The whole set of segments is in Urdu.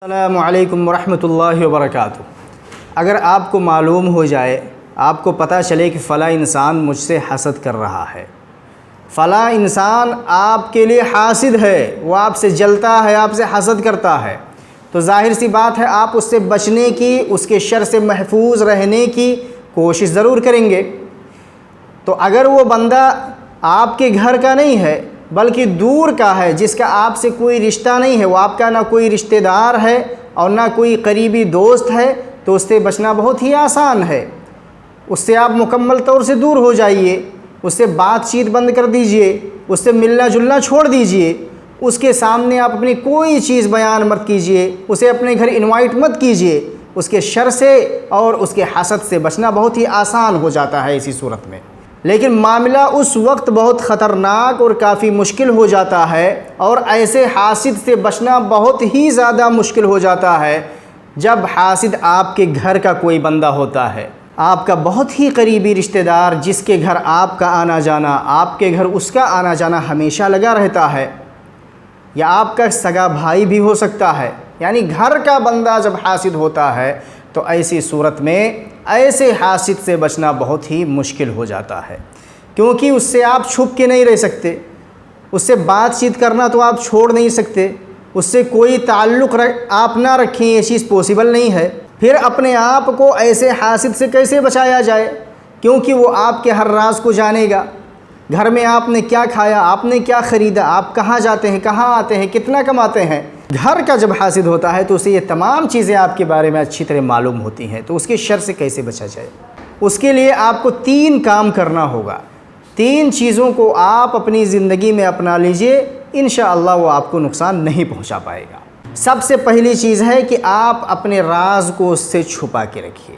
السلام علیکم ورحمۃ اللہ وبرکاتہ۔ اگر آپ کو معلوم ہو جائے، آپ کو پتہ چلے کہ فلاں انسان مجھ سے حسد کر رہا ہے، فلاں انسان آپ کے لیے حاسد ہے، وہ آپ سے جلتا ہے، آپ سے حسد کرتا ہے، تو ظاہر سی بات ہے آپ اس سے بچنے کی، اس کے شر سے محفوظ رہنے کی کوشش ضرور کریں گے۔ تو اگر وہ بندہ آپ کے گھر کا نہیں ہے بلکہ دور کا ہے، جس کا آپ سے کوئی رشتہ نہیں ہے، وہ آپ کا نہ کوئی رشتہ دار ہے اور نہ کوئی قریبی دوست ہے، تو اس سے بچنا بہت ہی آسان ہے۔ اس سے آپ مکمل طور سے دور ہو جائیے، اس سے بات چیت بند کر دیجئے، اس سے ملنا جلنا چھوڑ دیجئے، اس کے سامنے آپ اپنی کوئی چیز بیان مت کیجئے، اسے اپنے گھر انوائٹ مت کیجئے۔ اس کے شر سے اور اس کے حسد سے بچنا بہت ہی آسان ہو جاتا ہے اسی صورت میں۔ لیکن معاملہ اس وقت بہت خطرناک اور کافی مشکل ہو جاتا ہے، اور ایسے حاسد سے بچنا بہت ہی زیادہ مشکل ہو جاتا ہے جب حاسد آپ کے گھر کا کوئی بندہ ہوتا ہے، آپ کا بہت ہی قریبی رشتہ دار، جس کے گھر آپ کا آنا جانا، آپ کے گھر اس کا آنا جانا ہمیشہ لگا رہتا ہے، یا آپ کا سگا بھائی بھی ہو سکتا ہے۔ یعنی گھر کا بندہ جب حاسد ہوتا ہے تو ایسی صورت میں ایسے حاسد سے بچنا بہت ہی مشکل ہو جاتا ہے، کیونکہ اس سے آپ چھپ کے نہیں رہ سکتے، اس سے بات چیت کرنا تو آپ چھوڑ نہیں سکتے، اس سے کوئی تعلق آپ نہ رکھیں، یہ چیز پاسبل نہیں ہے۔ پھر اپنے آپ کو ایسے حاسد سے کیسے بچایا جائے؟ کیونکہ وہ آپ کے ہر راز کو جانے گا۔ گھر میں آپ نے کیا کھایا، آپ نے کیا خریدا، آپ کہاں جاتے ہیں، کہاں آتے ہیں، کتنا کماتے ہیں۔ گھر کا جب حاسد ہوتا ہے تو اسے یہ تمام چیزیں آپ کے بارے میں اچھی طرح معلوم ہوتی ہیں، تو اس کے شر سے کیسے بچا جائے؟ اس کے لیے آپ کو 3 کام کرنا ہوگا۔ 3 چیزوں کو آپ اپنی زندگی میں اپنا لیجئے، انشاءاللہ وہ آپ کو نقصان نہیں پہنچا پائے گا۔ سب سے پہلی چیز ہے کہ آپ اپنے راز کو اس سے چھپا کے رکھیے۔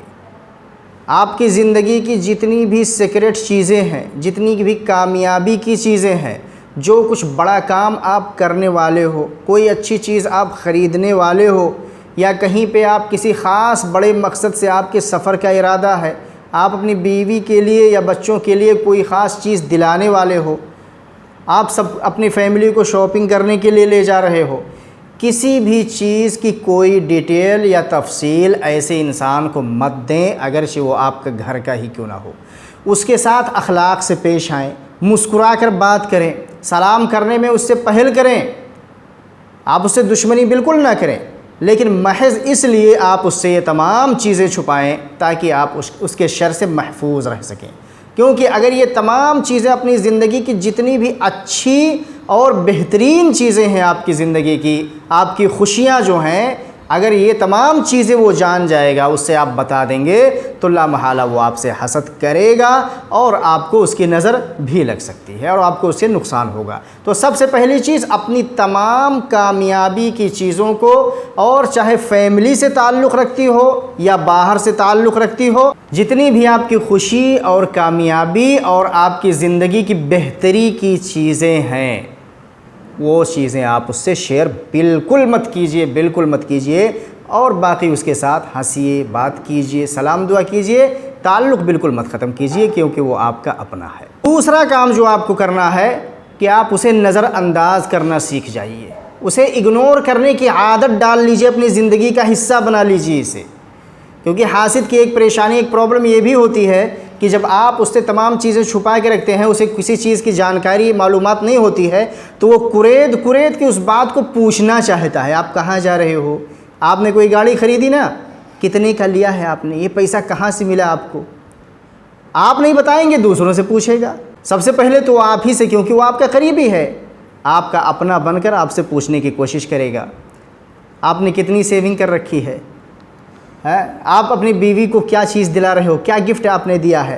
آپ کی زندگی کی جتنی بھی سیکرٹ چیزیں ہیں، جتنی بھی کامیابی کی چیزیں ہیں، جو کچھ بڑا کام آپ کرنے والے ہو، کوئی اچھی چیز آپ خریدنے والے ہو، یا کہیں پہ آپ کسی خاص بڑے مقصد سے آپ کے سفر کا ارادہ ہے، آپ اپنی بیوی کے لیے یا بچوں کے لیے کوئی خاص چیز دلانے والے ہو، آپ سب اپنی فیملی کو شاپنگ کرنے کے لیے لے جا رہے ہو، کسی بھی چیز کی کوئی ڈیٹیل یا تفصیل ایسے انسان کو مت دیں، اگرچہ وہ آپ کا گھر کا ہی کیوں نہ ہو۔ اس کے ساتھ اخلاق سے پیش آئیں، مسکرا کر بات کریں، سلام کرنے میں اس سے پہل کریں، آپ اس سے دشمنی بالکل نہ کریں، لیکن محض اس لیے آپ اس سے یہ تمام چیزیں چھپائیں تاکہ آپ اس کے شر سے محفوظ رہ سکیں۔ کیونکہ اگر یہ تمام چیزیں اپنی زندگی کی جتنی بھی اچھی اور بہترین چیزیں ہیں آپ کی زندگی کی، آپ کی خوشیاں جو ہیں، اگر یہ تمام چیزیں وہ جان جائے گا، اس سے آپ بتا دیں گے، تو لا محالہ وہ آپ سے حسد کرے گا اور آپ کو اس کی نظر بھی لگ سکتی ہے اور آپ کو اس سے نقصان ہوگا۔ تو سب سے پہلی چیز، اپنی تمام کامیابی کی چیزوں کو، اور چاہے فیملی سے تعلق رکھتی ہو یا باہر سے تعلق رکھتی ہو، جتنی بھی آپ کی خوشی اور کامیابی اور آپ کی زندگی کی بہتری کی چیزیں ہیں، وہ چیزیں آپ اس سے شیئر بالکل مت کیجئے، بالکل مت کیجئے، اور باقی اس کے ساتھ ہنسیے، بات کیجئے، سلام دعا کیجئے، تعلق بالکل مت ختم کیجئے، کیونکہ وہ آپ کا اپنا ہے۔ دوسرا کام جو آپ کو کرنا ہے کہ آپ اسے نظر انداز کرنا سیکھ جائیے، اسے اگنور کرنے کی عادت ڈال لیجئے، اپنی زندگی کا حصہ بنا لیجئے اسے۔ کیونکہ حاسد کی ایک پریشانی، ایک پرابلم یہ بھی ہوتی ہے کہ جب آپ اس سے تمام چیزیں چھپا کے رکھتے ہیں، اسے کسی چیز کی جانکاری، معلومات نہیں ہوتی ہے، تو وہ قرید کے اس بات کو پوچھنا چاہتا ہے۔ آپ کہاں جا رہے ہو؟ آپ نے کوئی گاڑی خریدی نا، کتنے کا لیا ہے آپ نے؟ یہ پیسہ کہاں سے ملا آپ کو؟ آپ نہیں بتائیں گے، دوسروں سے پوچھے گا۔ سب سے پہلے تو وہ آپ ہی سے، کیونکہ وہ آپ کا قریبی ہے، آپ کا اپنا بن کر آپ سے پوچھنے کی کوشش کرے گا۔ آپ نے کتنی سیونگ کر رکھی ہے؟ آپ اپنی بیوی کو کیا چیز دلا رہے ہو؟ کیا گفٹ آپ نے دیا ہے؟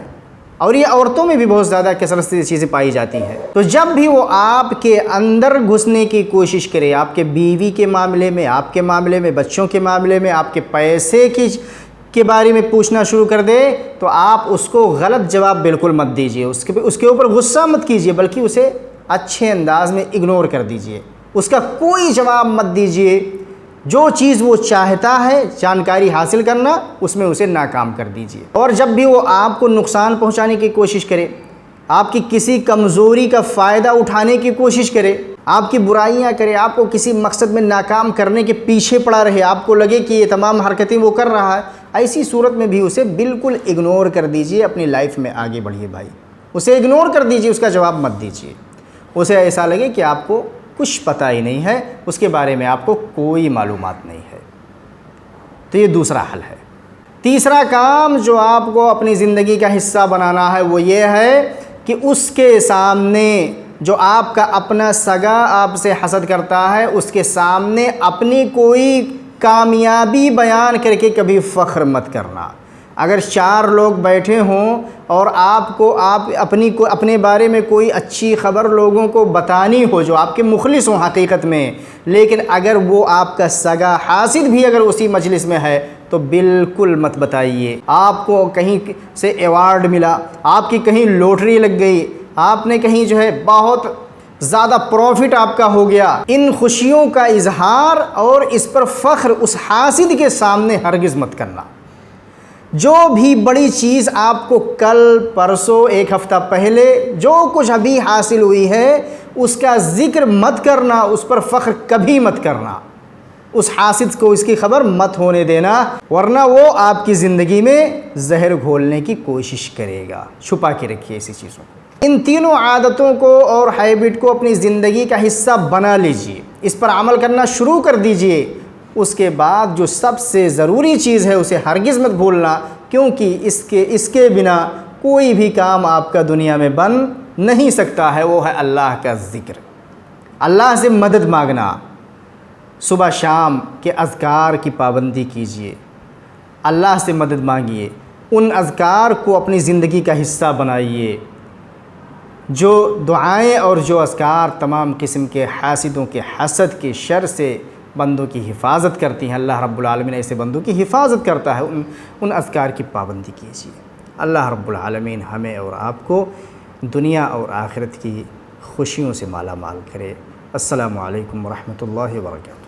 اور یہ عورتوں میں بھی بہت زیادہ کثرت سے چیزیں پائی جاتی ہیں۔ تو جب بھی وہ آپ کے اندر گھسنے کی کوشش کرے، آپ کے بیوی کے معاملے میں، آپ کے معاملے میں، بچوں کے معاملے میں، آپ کے پیسے کے بارے میں پوچھنا شروع کر دے، تو آپ اس کو غلط جواب بالکل مت دیجیے، اس کے اوپر غصہ مت کیجیے، بلکہ اسے اچھے انداز میں اگنور کر دیجیے، اس کا کوئی جواب مت دیجیے۔ جو چیز وہ چاہتا ہے جانکاری حاصل کرنا، اس میں اسے ناکام کر دیجیے۔ اور جب بھی وہ آپ کو نقصان پہنچانے کی کوشش کرے، آپ کی کسی کمزوری کا فائدہ اٹھانے کی کوشش کرے، آپ کی برائیاں کرے، آپ کو کسی مقصد میں ناکام کرنے کے پیچھے پڑا رہے، آپ کو لگے کہ یہ تمام حرکتیں وہ کر رہا ہے، ایسی صورت میں بھی اسے بالکل اگنور کر دیجئے، اپنی لائف میں آگے بڑھیے بھائی، اسے اگنور کر دیجئے، اس کا جواب مت دیجئے۔ اسے ایسا لگے کہ آپ کو کچھ پتہ ہی نہیں ہے، اس کے بارے میں آپ کو کوئی معلومات نہیں ہے۔ تو یہ دوسرا حل ہے۔ تیسرا کام جو آپ کو اپنی زندگی کا حصہ بنانا ہے وہ یہ ہے کہ اس کے سامنے جو آپ کا اپنا سگا آپ سے حسد کرتا ہے، اس کے سامنے اپنی کوئی کامیابی بیان کر کے کبھی فخر مت کرنا۔ اگر 4 لوگ بیٹھے ہوں اور آپ اپنے بارے میں کوئی اچھی خبر لوگوں کو بتانی ہو جو آپ کے مخلص ہوں حقیقت میں، لیکن اگر وہ آپ کا سگا حاسد بھی اگر اسی مجلس میں ہے تو بالکل مت بتائیے۔ آپ کو کہیں سے ایوارڈ ملا، آپ کی کہیں لوٹری لگ گئی، آپ نے کہیں بہت زیادہ پروفٹ آپ کا ہو گیا، ان خوشیوں کا اظہار اور اس پر فخر اس حاسد کے سامنے ہرگز مت کرنا۔ جو بھی بڑی چیز آپ کو کل پرسوں 1 ہفتہ پہلے جو کچھ ابھی حاصل ہوئی ہے اس کا ذکر مت کرنا، اس پر فخر کبھی مت کرنا، اس حاسد کو اس کی خبر مت ہونے دینا، ورنہ وہ آپ کی زندگی میں زہر گھولنے کی کوشش کرے گا۔ چھپا کے رکھیے ایسی چیزوں کو۔ ان تینوں عادتوں کو اور ہیبٹ کو اپنی زندگی کا حصہ بنا لیجئے، اس پر عمل کرنا شروع کر دیجئے۔ اس کے بعد جو سب سے ضروری چیز ہے اسے ہرگز مت بھولنا، کیونکہ اس کے بنا کوئی بھی کام آپ کا دنیا میں بن نہیں سکتا ہے، وہ ہے اللہ کا ذکر، اللہ سے مدد مانگنا۔ صبح شام کے اذکار کی پابندی کیجئے، اللہ سے مدد مانگیے، ان اذکار کو اپنی زندگی کا حصہ بنائیے۔ جو دعائیں اور جو اذکار تمام قسم کے حاسدوں کے حسد کے شر سے بندوں کی حفاظت کرتی ہیں، اللہ رب العالمین ایسے بندوں کی حفاظت کرتا ہے، ان اذکار کی پابندی کیجیے۔ اللہ رب العالمین ہمیں اور آپ کو دنیا اور آخرت کی خوشیوں سے مالا مال کرے۔ السلام علیکم ورحمۃ اللہ وبرکاتہ۔